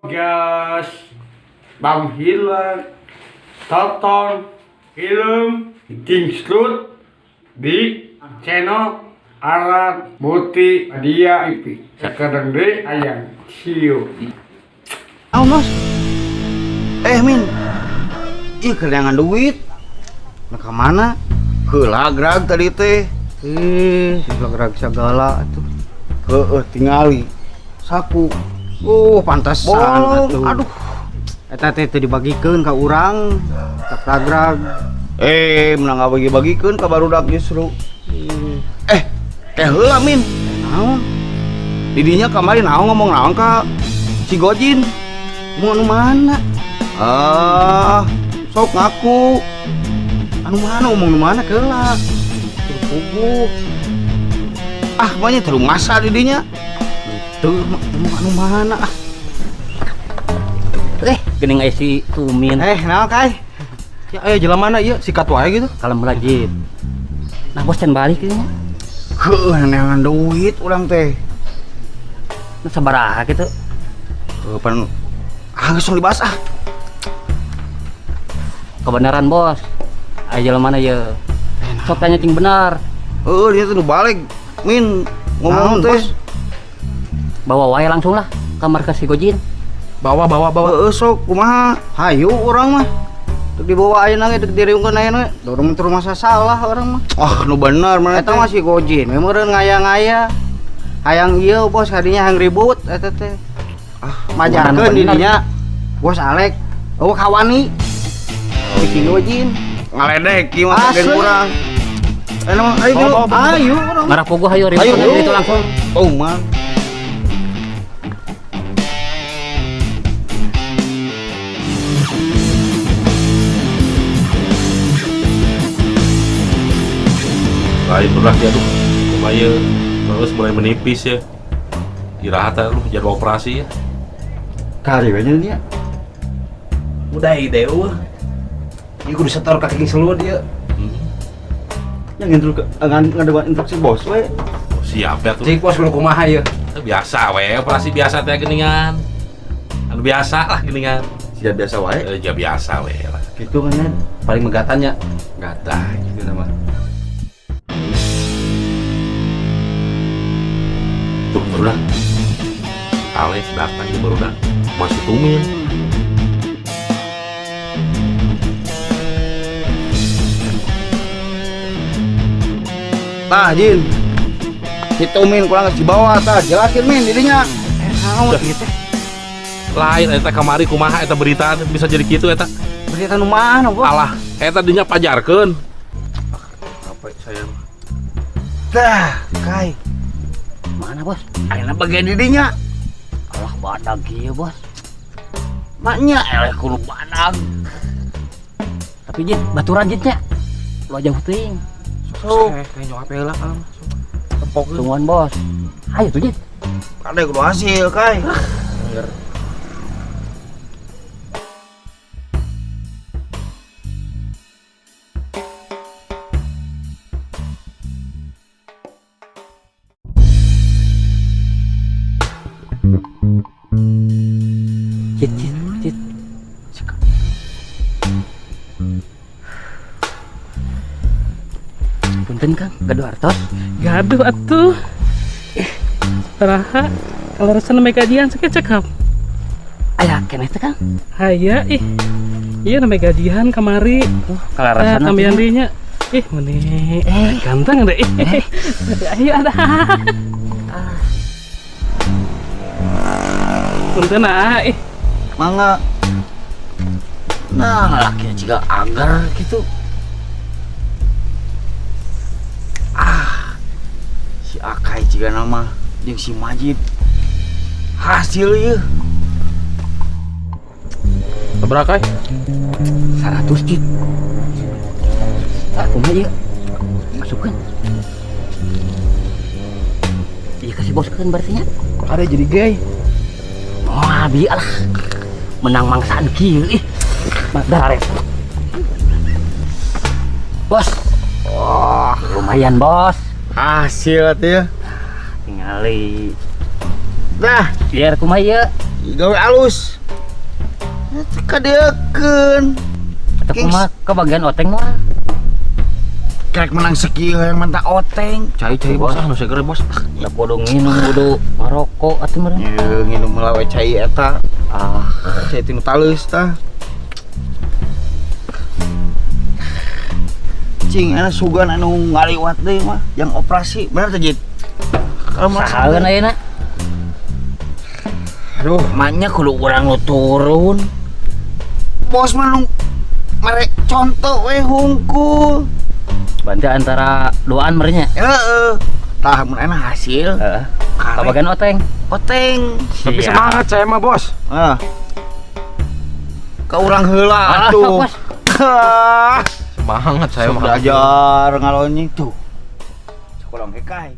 Gas Bang Hilang tonton film King Slut di channel Aran Buti Media IP sekarang deh ayang siu. Oh mas, Min, ih kehilangan duit. Nah kemana? Kelagrag tadi teh. Kelagrag segala tuh. Tingali saku. Pantesan atuh. Aduh. Eta teh teu dibagikeun ka urang, ka kelagrag. Menang bagi-bagikeun ka barudak justru. Teh heula Min. Naon? Didinya kamari naon ngomong naon ka si Gojin. Mau anu mana? Sok ngaku. Anu mana ngomong anu mana keula. Puguh. Banyak terlalu masa didinya. Tuh anu mana Gening aya si Tumin. Naon kai? Ya jalan mana ieu? Sikat wae gitu. Kalem lagi. Nah bos can balik ieu nya. Neangan duit urang teh. Nah sabaraha kitu? Pan geus dibahas Kebenaran bos. Aya jalan mana ieu? Sok tanya ting benar. Dia tuh balik. Min ngomong teh. Bawa wae langsung lah kamar ke si Gojin. Bawa. Sok kumaha? Hayu urang mah. Tuk dibawa ayeuna ge tuk diriungkeun ayeuna. Dorong teu masa salah urang mah. Nu bener mah eta mah si Gojin. Memang ngaya-ngaya. Hayang ieu bos kadinya hayang ribut eta teh. Majarkeun didinya. Bos Alek, kawani. Si Gojin ngaledek ieu mah gen urang. Ayo urang. Marah puguh hayu ribut itu langsung. Man. Lain berat ya tuh, lumayan terus mulai menipis ya. Irahat lu jadwal operasi ya. Kariwanya dia. Udah ide Ieu kudu setor ka kaki seluruh dia. Yang ngadeuan instruksi bos we. Siap ya tuh. Cik bos kudu kumaha ieu? Biasa we, operasi biasa teh geningan. Anu biasa lah geningan. Siap biasa wae. Ya biasa we lah. Gitu kan paling megatannya. Gatah gitu nama. Tuh barudak Alex datang ke barudak masih Tumin. Jin si Tumin kurang dibawa jelasin Min dirinya naon gitu Lain eta kamari kumaha eta berita bisa jadi gitu eta. berita nu mana bos? Alah eta dinya pajarkeun. Apa saya Kai Mana bos? ayeuna bagian dirinya Allah badag ieu bos. maknya eleh kudu badag. Tapi Jin, baturan Jinnya. Lu aja teuing. kayak nyokap heula kan. Tempok Tungguan bos. Ayo tuh Jin. Ada kudu hasil Kai. Jit. Punten Kang, gaduh artos. Gaduh atuh. Raha kalau rasa namanya gajian sakit cekap. Aya keneh teh Kang. Haya iya namanya gajian kamari. Kalarasan tambihan dinya. Meni ganteng deh. Ayo ada. Punten Mangga. Nah, laki juga agar gitu. Si Akai juga nama jeung si Majid. Hasil ieu. Berapa? 100 Jit. Aku mah ieu. Masukkan. Iya kasih bos kan berarti nya. Ada jadi gay. Abi alah. Menang mangsaan kieu daret. Bos. Lumayan bos. Hasil atuh ya. Tingali. Dah, Biar kumaha ieu. gawe alus. Kadekeun. Eta kumaha kebagian oteng mah. Krek menang sekieu yang mentah oteng. Cai bos, nu seger bos. Da kudu nginum kudu ngarokok atuh meureun. Ye nginum melawe cai eta. Cai tinu taleus tah. Cing ana sugan anu ngaliwat deui mah yang operasi. Bener teh Jit? Kalau Sahaeun ayeuna. Aduh, maknya kudu urang nu turun. Bos mah nu merek contoh we hungkul. Bantu antara duaan merenya. Heeh. Tah mun enak hasil. Heeh. Karek. Kabagian oteng. Oteng. Tapi Siap. semangat saya mah bos. Ka urang heula Alah, atuh. bos. Semangat saya mah. Belajar ngalonying tuh. Sekolah kekai.